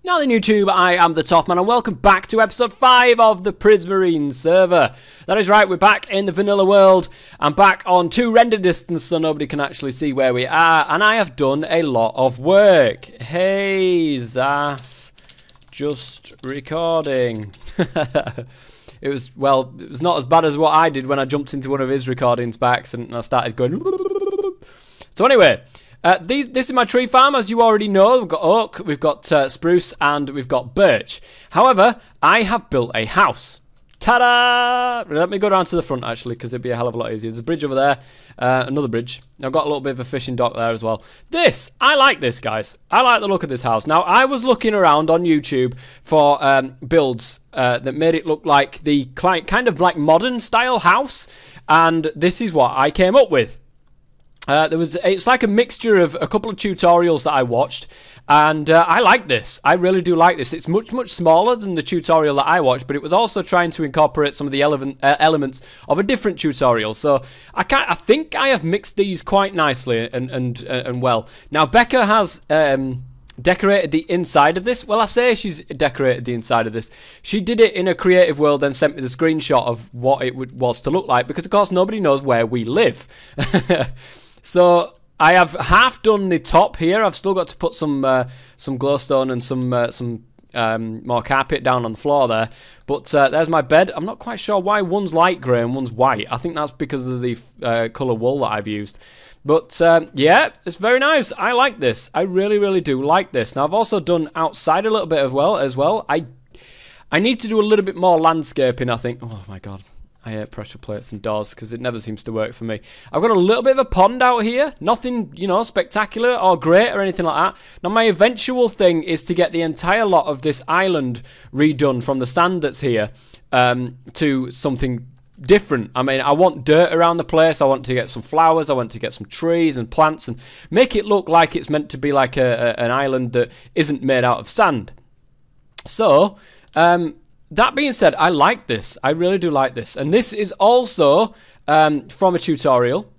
Now then YouTube, I am the Toff Man and welcome back to episode 5 of the Prismarine server. That is right, we're back in the vanilla world. I'm back on 2 render distance so nobody can actually see where we are, and I have done a lot of work. Hey Zaf, just recording. It was not as bad as what I did when I jumped into one of his recordings by accident and I started going. So anyway, this is my tree farm, as you already know. We've got oak, we've got spruce, and we've got birch. However, I have built a house. Ta-da! Let me go down to the front, actually, because it'd be a hell of a lot easier. There's a bridge over there, another bridge. I've got a little bit of a fishing dock there as well. I like this, guys. I like the look of this house. Now, I was looking around on YouTube for builds that made it look like the kind of like modern style house, and this is what I came up with. It's like a mixture of a couple of tutorials that I watched, and I like this. I really do like this. It's much smaller than the tutorial that I watched, but it was also trying to incorporate some of the elements of a different tutorial. So I think I have mixed these quite nicely and well. Now Becca has decorated the inside of this. Well, I say she's decorated the inside of this. She did it in a creative world and sent me the screenshot of what it was to look like, because of course nobody knows where we live. So I have half done the top here. I've still got to put some glowstone and some more carpet down on the floor there. But there's my bed. I'm not quite sure why one's light grey and one's white. I think that's because of the colour wool that I've used. But yeah, it's very nice. I like this. I really do like this. Now I've also done outside a little bit as well. I need to do a little bit more landscaping, I think. Oh my god. I hate pressure plates and doors because it never seems to work for me. I've got a little bit of a pond out here. Nothing, you know, spectacular or great or anything like that. Now, my eventual thing is to get the entire lot of this island redone from the sand that's here to something different. I mean, I want dirt around the place. I want to get some flowers. I want to get some trees and plants and make it look like it's meant to be like an island that isn't made out of sand. So, that being said, I like this. I really do like this. And this is also from a tutorial,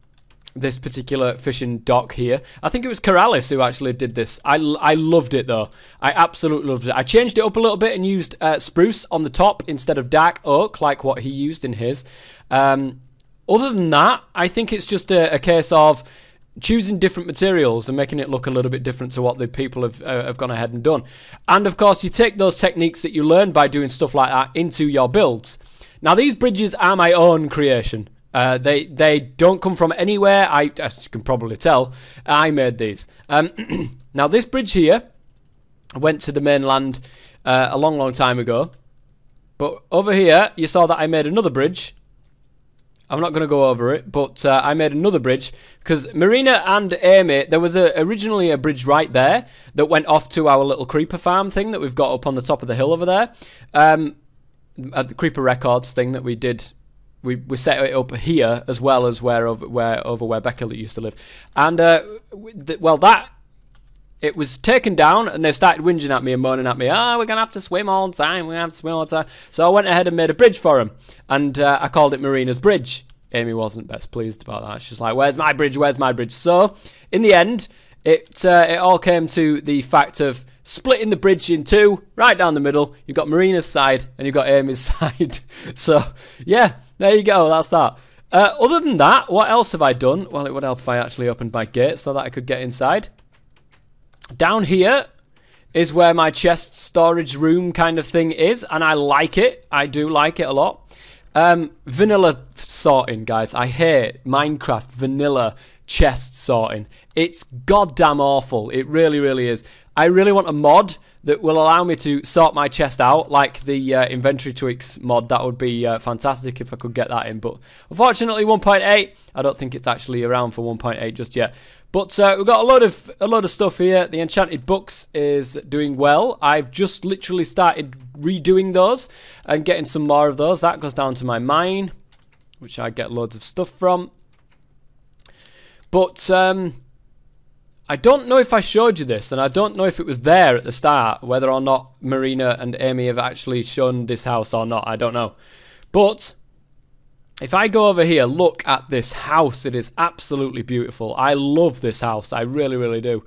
this particular fishing dock here. I think it was Corrales who actually did this. I loved it, though. I absolutely loved it. I changed it up a little bit and used spruce on the top instead of dark oak, like what he used in his. Other than that, I think it's just a case of choosing different materials and making it look a little bit different to what the people have gone ahead and done. And of course, you take those techniques that you learn by doing stuff like that into your builds. Now, these bridges are my own creation. They don't come from anywhere. As you can probably tell, I made these. Now, this bridge here went to the mainland a long time ago. But over here, you saw that I made another bridge. I'm not going to go over it, but I made another bridge because Marina and Amy, there was originally a bridge right there that went off to our little creeper farm thing that we've got up on the top of the hill over there. At the Creeper Records thing that we did, we set it up here as well as over where Becca used to live. And, it was taken down and they started whinging at me and moaning at me. Oh, we're going to have to swim all the time. We're going to have to swim all the time. So I went ahead and made a bridge for them. And I called it Marina's Bridge. Amy wasn't best pleased about that. She's like, where's my bridge? Where's my bridge? So in the end, it all came to the fact of splitting the bridge in two, right down the middle. You've got Marina's side and you've got Amy's side. So yeah, there you go. That's that. Other than that, what else have I done? Well, it would help if I actually opened my gate so that I could get inside. Down here is where my chest storage room kind of thing is, and I like it. I do like it a lot. Vanilla sorting, guys. I hate Minecraft vanilla chest sorting. It's goddamn awful. It really is. I really want a mod that will allow me to sort my chest out, like the inventory tweaks mod. That would be fantastic if I could get that in. But unfortunately, 1.8. I don't think it's actually around for 1.8 just yet. But we've got a load of stuff here. The enchanted books is doing well. I've just literally started redoing those and getting some more of those. That goes down to my mine, which I get loads of stuff from. But I don't know if I showed you this, and I don't know if it was there at the start, whether or not Marina and Amy have actually shown this house or not. I don't know. But if I go over here, look at this house. It is absolutely beautiful. I love this house. I really do.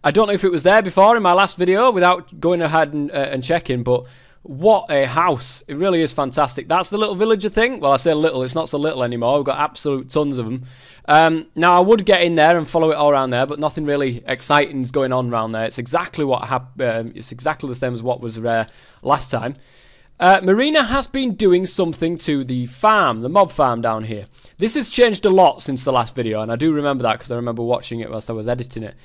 I don't know if it was there before in my last video without going ahead and checking, but what a house. It really is fantastic. That's the little villager thing. Well, I say little, it's not so little anymore. We've got absolute tons of them. Now, I would get in there and follow it all around there, but nothing really exciting is going on around there. It's exactly what happened. It's exactly the same as what was last time. Marina has been doing something to the farm, the mob farm down here. This has changed a lot since the last video, and I do remember that because I remember watching it whilst I was editing it.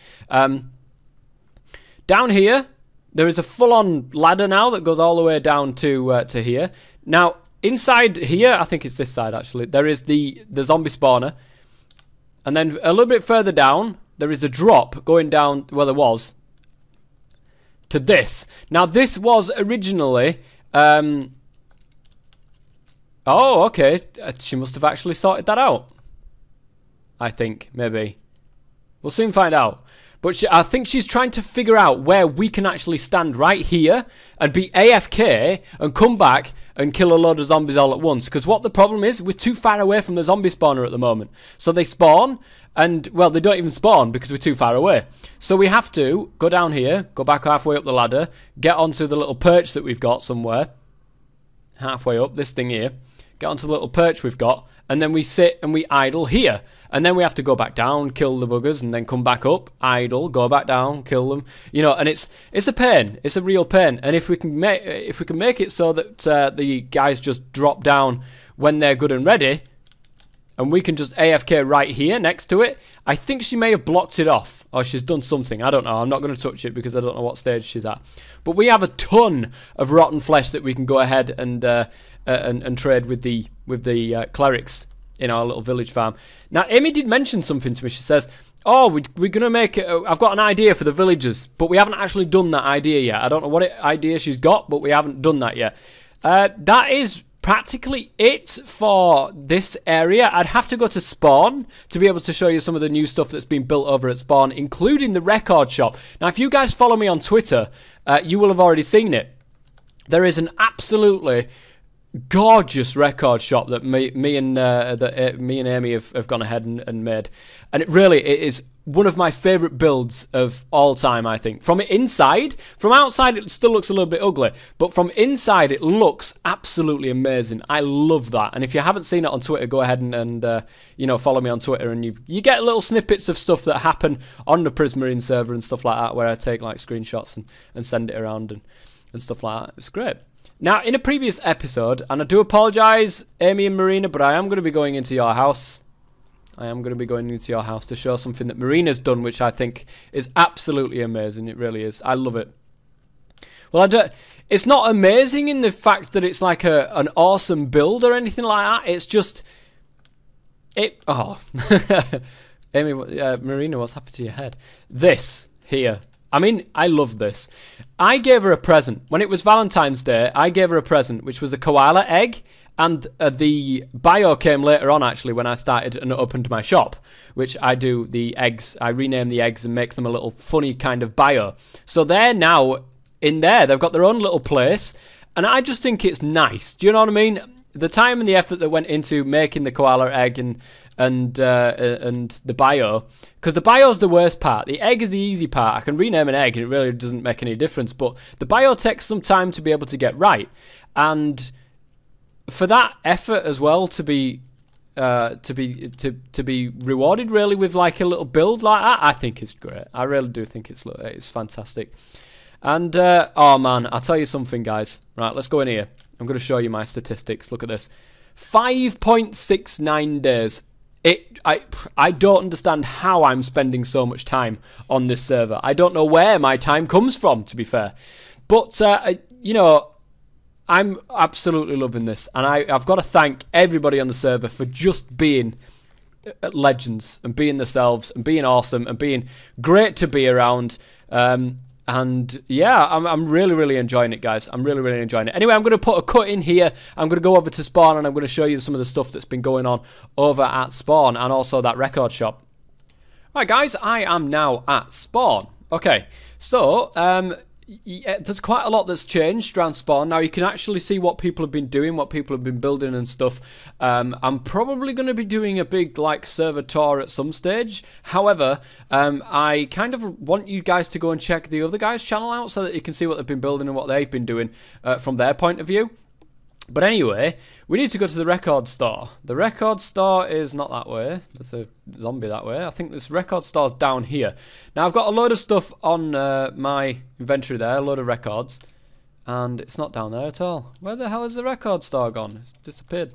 Down here, there is a full-on ladder now that goes all the way down to here. Now, inside here, I think it's this side actually, there is the zombie spawner. And then a little bit further down, there is a drop going down, well there was, to this. Now, this was originally... oh, okay. She must have actually sorted that out. I think, maybe. We'll soon find out. But I think she's trying to figure out where we can actually stand right here and be AFK and come back and kill a load of zombies all at once. Because what the problem is, we're too far away from the zombie spawner at the moment. So they spawn and, well, they don't even spawn because we're too far away. So we have to go down here, go back halfway up the ladder, get onto the little perch that we've got somewhere. Halfway up, this thing here. Get onto the little perch we've got. And then we sit and we idle here. And then we have to go back down, kill the buggers, and then come back up, idle, go back down, kill them. You know, and it's a pain. It's a real pain. And if we can make it so that the guys just drop down when they're good and ready, and we can just AFK right here next to it, I think she may have blocked it off, or she's done something. I don't know. I'm not going to touch it because I don't know what stage she's at. But we have a ton of rotten flesh that we can go ahead and trade with the clerics in our little village farm. Now, Amy did mention something to me. She says, oh, we're going to make it, I've got an idea for the villagers, but we haven't actually done that idea yet. I don't know what idea she's got, but we haven't done that yet. That is practically it for this area. I'd have to go to spawn to be able to show you some of the new stuff that's been built over at spawn, including the record shop. Now, if you guys follow me on Twitter, you will have already seen it. There is an absolutely gorgeous record shop that me and Amy have gone ahead and made, and it is one of my favourite builds of all time. I think from inside, from outside it still looks a little bit ugly, but from inside it looks absolutely amazing. I love that, and if you haven't seen it on Twitter, go ahead and you know, follow me on Twitter, and you get little snippets of stuff that happen on the Prismarine server and stuff like that, where I take like screenshots and send it around and stuff like that. It's great. Now, in a previous episode, and I do apologise, Amy and Marina, but I am going to be going into your house. I am going to be going into your house to show something that Marina's done, which I think is absolutely amazing. It really is. I love it. Well, it's not amazing in the fact that it's like an awesome build or anything like that. It's just... Oh. Amy, Marina, what's happened to your head? This here. I mean, I love this. I gave her a present. When it was Valentine's Day, I gave her a present, which was a koala egg, and the bio came later on, actually, when I started and opened my shop, which I do the eggs. I rename the eggs and make them a little funny kind of bio. So they're now in there. They've got their own little place, and I just think it's nice. Do you know what I mean? The time and the effort that went into making the koala egg and the bio, because the bio is the worst part. The egg is the easy part. I can rename an egg and it really doesn't make any difference, but the bio takes some time to be able to get right, and for that effort as well to be rewarded really with like a little build like that, I think it's great. I really do think it's fantastic. And oh man, I'll tell you something, guys. Right, let's go in here. I'm going to show you my statistics. Look at this. 5.69 days. I don't understand how I'm spending so much time on this server. I don't know where my time comes from, to be fair. But, you know, I'm absolutely loving this. And I've got to thank everybody on the server for just being legends and being themselves and being awesome and being great to be around. And yeah, I'm really enjoying it, guys. I'm really enjoying it. Anyway, I'm going to put a cut in here. I'm going to go over to spawn and I'm going to show you some of the stuff that's been going on over at spawn and also that record shop. Right, guys, I am now at spawn. Okay, so yeah, there's quite a lot that's changed around spawn. Now you can actually see what people have been doing, what people have been building and stuff. I'm probably going to be doing a big like server tour at some stage. However, I kind of want you guys to go and check the other guys' channel out so that you can see what they've been building and what they've been doing from their point of view. But anyway, we need to go to the record store. The record store is not that way. There's a zombie that way. I think this record store's down here. Now, I've got a load of stuff on my inventory there, a load of records. And it's not down there at all. Where the hell is the record store gone? It's disappeared.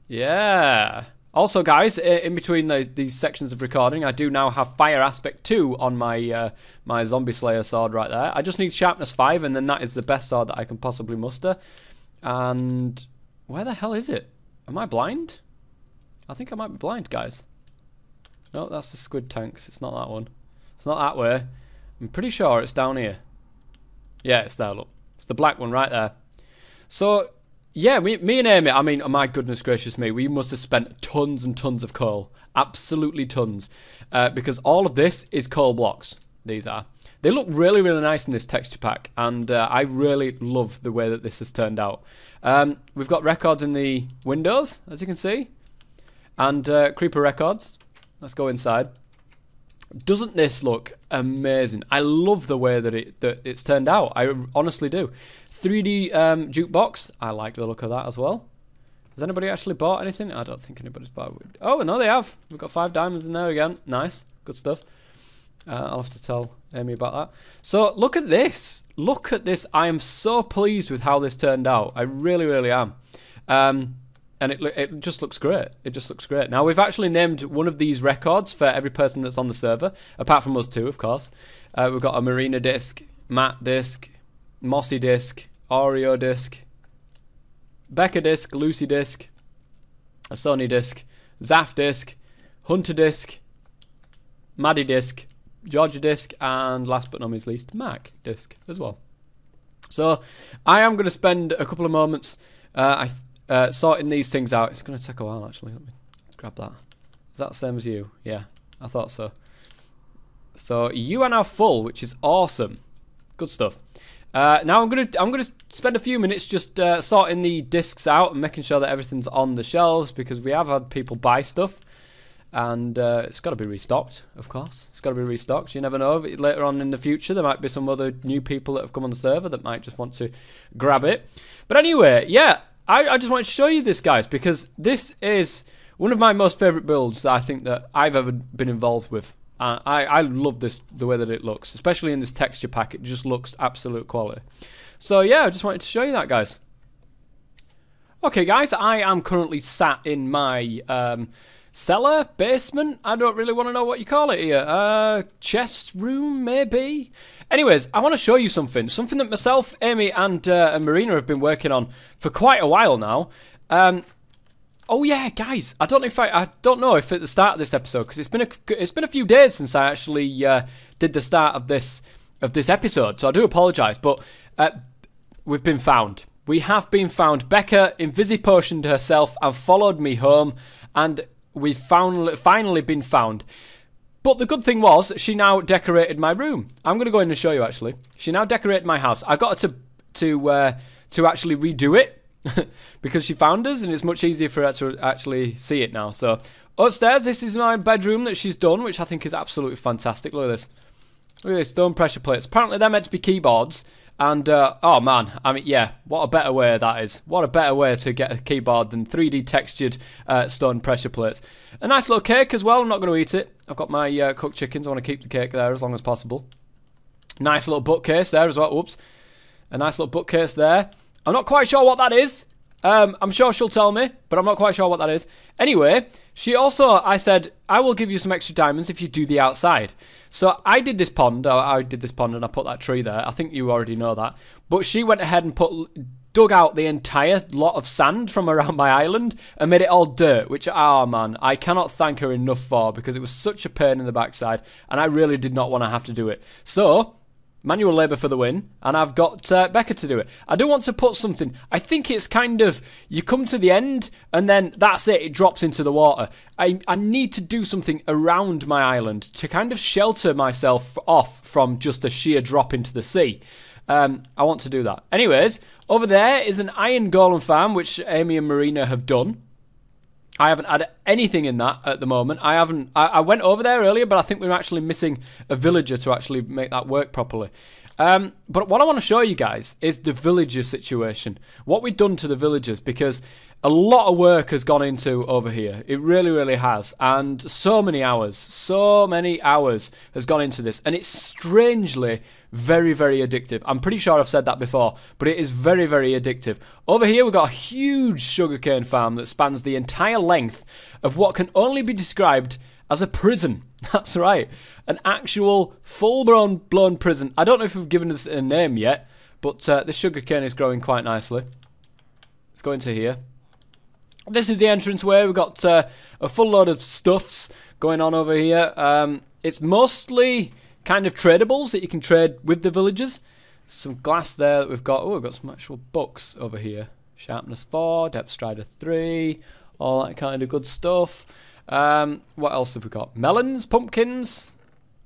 Yeah. Also, guys, in between these sections of recording, I do now have Fire Aspect 2 on my my Zombie Slayer sword right there. I just need Sharpness 5, and then that is the best sword that I can possibly muster. And where the hell is it? Am I blind? I think I might be blind, guys. No, that's the squid tanks. It's not that one. It's not that way. I'm pretty sure it's down here. Yeah, it's there, look. It's the black one right there. So, yeah, me and Amy, I mean, oh my goodness gracious me, we must have spent tons and tons of coal. Absolutely tons. Because all of this is coal blocks. These are. They look really, really nice in this texture pack, and I really love the way that this has turned out. We've got records in the windows, as you can see, and creeper records. Let's go inside. Doesn't this look amazing? I love the way that it's turned out. I honestly do. 3D jukebox. I like the look of that as well. Has anybody actually bought anything? I don't think anybody's bought it. Oh, no, they have. We've got 5 diamonds in there again. Nice. Good stuff. I'll have to tell Amy about that. So look at this. Look at this. I am so pleased with how this turned out. I really, really am. And it just looks great. It just looks great. Now we've actually named one of these records for every person that's on the server, apart from us two, of course. We've got a Marina disc, Matt disc, Mossy disc, Oreo disc, Becca disc, Lucy disc, a Sony disc, Zaf disc, Hunter disc, Maddie disc, Georgia disc, and last but not least, Mac disc as well. So I am going to spend a couple of moments sorting these things out. It's going to take a while, actually. Let me grab that. Is that the same as you? Yeah, I thought so. So you are now full, which is awesome. Good stuff. Now I'm gonna spend a few minutes just sorting the discs out and making sure that everything's on the shelves, because we have had people buy stuff. And it's got to be restocked, of course. It's got to be restocked. You never know. Later on in the future, there might be some other new people that have come on the server that might just want to grab it. But anyway, yeah, I just wanted to show you this, guys, because this is one of my most favourite builds that I think that I've ever been involved with. I love this, the way that it looks, especially in this texture pack. It just looks absolute quality. So, yeah, I just wanted to show you that, guys. Okay, guys, I am currently sat in my cellar, basement, I don't really want to know what you call it here. Chest room, maybe? Anyways, I want to show you something. Something that myself, Amy, and Marina have been working on for quite a while now. Oh yeah, guys, I don't know if at the start of this episode, because it's been a few days since I actually did the start of this episode, so I do apologise, but we've been found. We have been found. Becca invisipotioned herself and followed me home, and we've finally been found. But the good thing was, she now decorated my room. I'm going to go in and show you, actually. She now decorated my house. I got her to actually redo it because she found us, and it's much easier for her to actually see it now. So upstairs, this is my bedroom that she's done, which I think is absolutely fantastic. Look at this. Look at this, stone pressure plates. Apparently they're meant to be keyboards. And, oh man, I mean, yeah, what a better way that is. What a better way to get a keyboard than 3D textured stone pressure plates. A nice little cake as well. I'm not going to eat it. I've got my cooked chickens. I want to keep the cake there as long as possible. Nice little bookcase there as well. Whoops. A nice little bookcase there. I'm not quite sure what that is. I'm sure she'll tell me, but I'm not quite sure what that is. Anyway, I said, I will give you some extra diamonds if you do the outside. So I did this pond. I did this pond and I put that tree there. I think you already know that. But she went ahead and dug out the entire lot of sand from around my island and made it all dirt, which, oh man, I cannot thank her enough for, because it was such a pain in the backside and I really did not want to have to do it. So Manual labour for the win, and I've got Becca to do it. I do want to put something. I think it's kind of, you come to the end, and then that's it. It drops into the water. I need to do something around my island to kind of shelter myself off from just a sheer drop into the sea. I want to do that. Anyways, over there is an iron golem farm, which Amy and Marina have done. I haven't had anything in that at the moment. I went over there earlier, but I think we're actually missing a villager to actually make that work properly. But what I want to show you guys is the villager situation. What we've done to the villagers, because a lot of work has gone into over here. It really, really has. And so many hours has gone into this. And it's strangely very, very addictive. I'm pretty sure I've said that before, but it is very, very addictive. Over here, we've got a huge sugarcane farm that spans the entire length of what can only be described as a prison. That's right. An actual full-blown prison. I don't know if we've given this a name yet, but the sugarcane is growing quite nicely. Let's go into here. This is the entranceway. We've got a full load of stuffs going on over here. It's mostly kind of tradables that you can trade with the villagers. Some glass there that we've got. Oh, we've got some actual books over here. Sharpness 4, Depth Strider 3, all that kind of good stuff. What else have we got? Melons, pumpkins,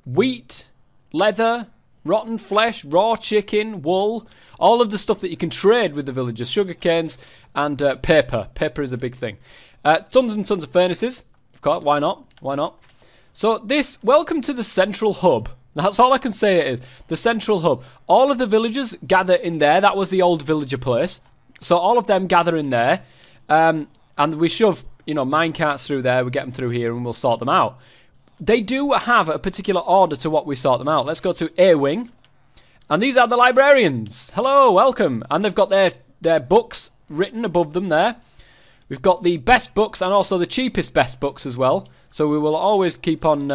wheat, leather, rotten flesh, raw chicken, wool, all of the stuff that you can trade with the villagers, sugar canes, and paper. Paper is a big thing. Tons and tons of furnaces. Of course, why not? Why not? So welcome to the central hub. That's all I can say it is. The central hub. All of the villagers gather in there. That was the old villager place. So all of them gather in there. And we shove, minecarts through there. We get them through here and we'll sort them out. They do have a particular order to what we sort them out. Let's go to A Wing. And these are the librarians. Hello, welcome. And they've got their books written above them there. We've got the best books and also the cheapest best books as well. So we will always keep on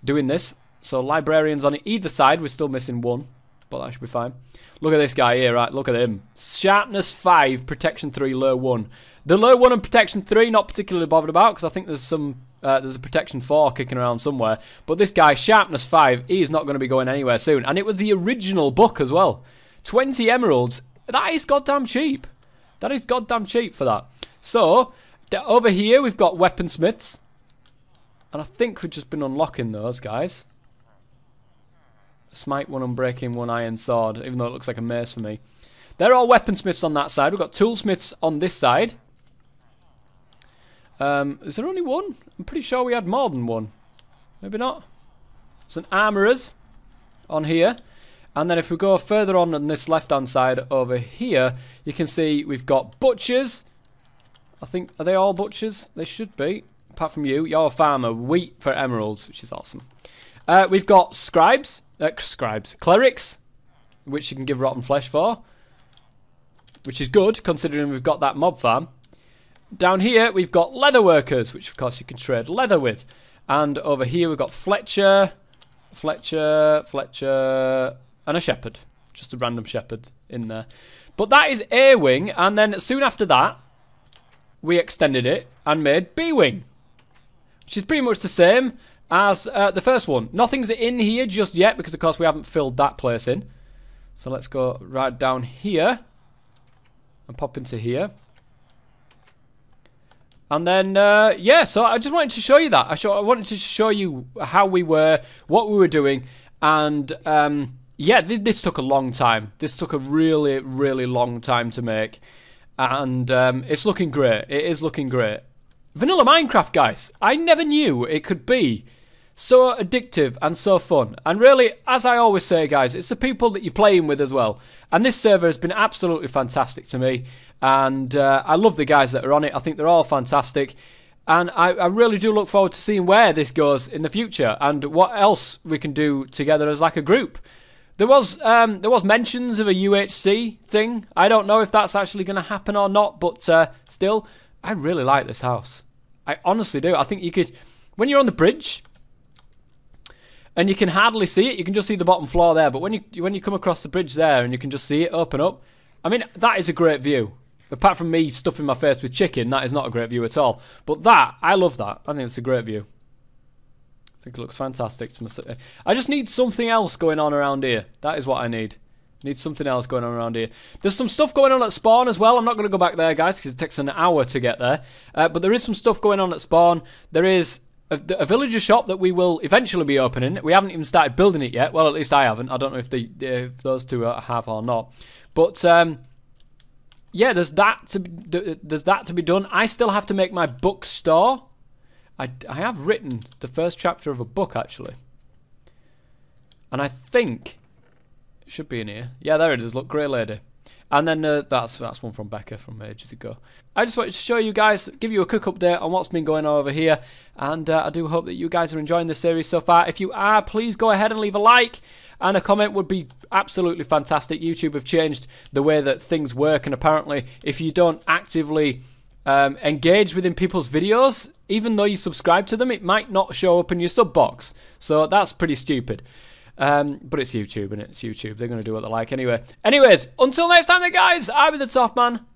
doing this. So librarians on either side. We're still missing one, but that should be fine. Look at this guy here, right? Look at him. Sharpness 5, Protection 3, Lure 1. The Lure 1 and Protection 3, not particularly bothered about, because I think there's a Protection 4 kicking around somewhere. But this guy, Sharpness 5, he is not going to be going anywhere soon. And it was the original book as well. 20 emeralds. That is goddamn cheap. That is goddamn cheap for that. So, over here we've got weaponsmiths. And I think we've just been unlocking those, guys. Smite 1, Unbreaking 1, Iron Sword, even though it looks like a mace for me. They're all weaponsmiths on that side. We've got toolsmiths on this side. Is there only one? I'm pretty sure we had more than one. Maybe not. There's an armourers on here. And then if we go further on this left-hand side over here, you can see we've got butchers. I think, are they all butchers? They should be. Apart from you, you're a farmer. Wheat for emeralds, which is awesome. We've got clerics, which you can give rotten flesh for, which is good considering we've got that mob farm. Down here we've got leather workers, which of course you can trade leather with, and over here we've got Fletcher, and a shepherd, just a random shepherd in there. But that is A Wing, and then soon after that we extended it and made B Wing, which is pretty much the same as the first one. Nothing's in here just yet because of course we haven't filled that place in. So let's go right down here and pop into here. And then yeah, so I just wanted to show you that. I wanted to show you how we were, what we were doing, and yeah, this took a long time. This took a really, really long time to make, and it's looking great. It is looking great. Vanilla Minecraft, guys. I never knew it could be so addictive and so fun. And really, as I always say, guys, it's the people that you're playing with as well. And this server has been absolutely fantastic to me. And I love the guys that are on it. I think they're all fantastic. And I really do look forward to seeing where this goes in the future and what else we can do together as like a group. There was mentions of a UHC thing. I don't know if that's actually going to happen or not, but still, I really like this house. I honestly do. I think you could, when you're on the bridge, and you can hardly see it, you can just see the bottom floor there, but when you come across the bridge there and you can just see it open up, I mean, that is a great view. Apart from me stuffing my face with chicken, that is not a great view at all. But that, I love that. I think it's a great view. I think it looks fantastic to me. I just need something else going on around here. That is what I need. Need something else going on around here. There's some stuff going on at spawn as well. I'm not going to go back there, guys, because it takes an hour to get there. But there is some stuff going on at spawn. There is a villager shop that we will eventually be opening. We haven't even started building it yet. Well, at least I haven't. I don't know if those two have or not. But yeah, there's that to be done. I still have to make my bookstore. I have written the first chapter of a book, actually, and I think it should be in here. Yeah, there it is. Look, Grey Lady. And then that's one from Becca from ages ago. I just wanted to show you guys, give you a quick update on what's been going on over here. And I do hope that you guys are enjoying this series so far. If you are, please go ahead and leave a like. And a comment would be absolutely fantastic. YouTube have changed the way that things work. And apparently, if you don't actively engage within people's videos, even though you subscribe to them, it might not show up in your sub box. So that's pretty stupid. But it's YouTube, and it's YouTube. They're going to do what they like anyway. Anyways, until next time then, guys, I've been the Toff Man.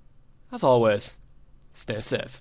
As always, stay safe.